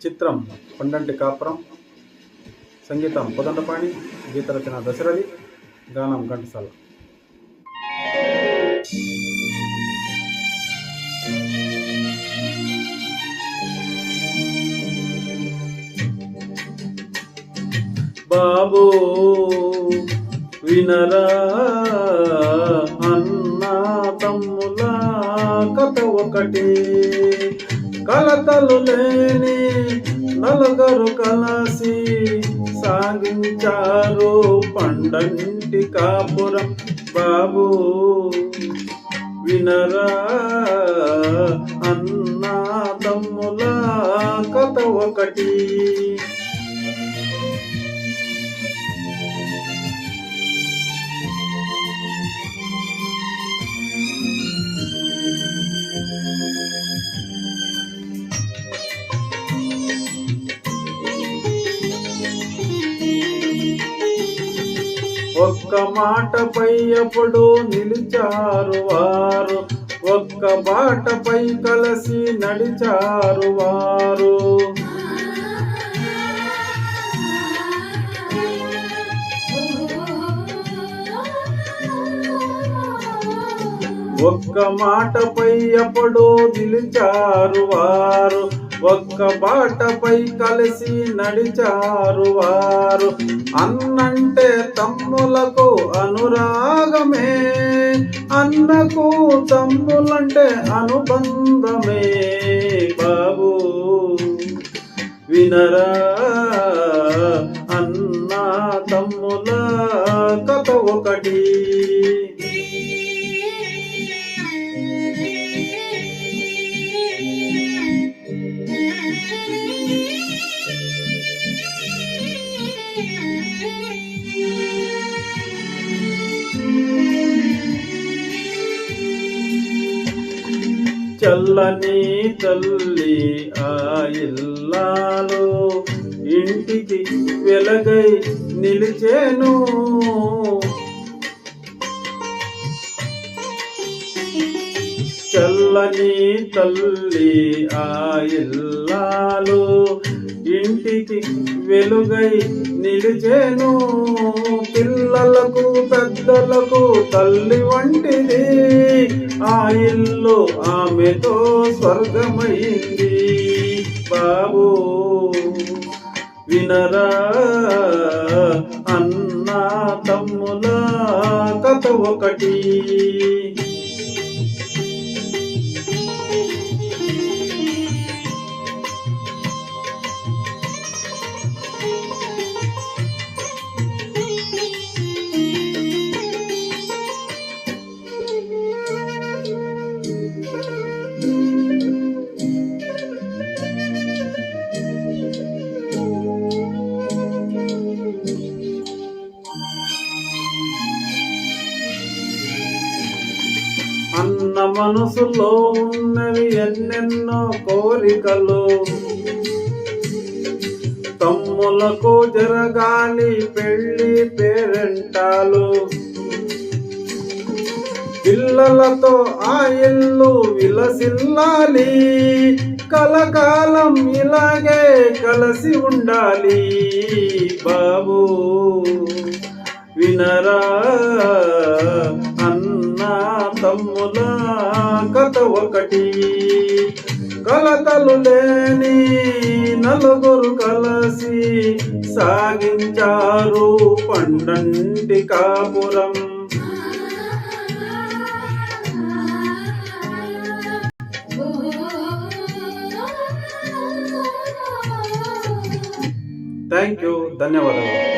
చిత్రం కొండంటి కాపురం, సంగీతం కోదండపాణి, గీత రచన దశరథి, గానం ఘంటసాల. బాబు వినరా అన్న తమ్ముల కథ ఒకటి, కలతలు లేని నలుగురు కలసి సాగించారు పండంటి కాపురం. బాబు వినరా అన్న తమ్ముల కథ ఒకటి. ఒక్క మాటపై ఎప్పుడు నిలిచారు వారు, ఒక్క బాటపై కలిసి నడిచారు వారు. ఒక్క మాటపై ఎప్పుడు నిలిచారు వారు, ఒక్క బాటపై కలిసి నడిచారు వారు. అన్నంటే తమ్ములకు అనురాగమే, అన్నకు తమ్ములంటే అనుబంధమే. బాబు వినరా అన్న తమ్ముల కథ ఒకటి. చల్లని తల్లి ఆ ఇల్లాలు ఇంటికి వెలగై నిలిచేను, చల్లని తల్లి ఆ ఇల్లాలు ఇంటికి వెలుగై నిలిచేను. పిల్లలకు పెద్దలకు తల్లి వంటిది, ఆ ఇల్లు ఆమెతో స్వర్గమైంది. బాబు వినరా అన్న తమ్ముల కథ ఒకటి. అన్న మనసులో ఉన్నవి ఎన్నెన్నో కోరికలు, తమ్ములకు జరగాలి పెళ్లి పేరెంటాలు. పిల్లలతో ఆ ఇల్లు విలసిల్లాలి, కలకాలం ఇలాగే కలిసి ఉండాలి. బాబు వినరా అన్న తమ్ముల కథ ఒకటి, కలతలు లేని నలుగురు కలసి సాగించారు పండంటి కాపురం. థ్యాంక్ యూ, ధన్యవాదాలు.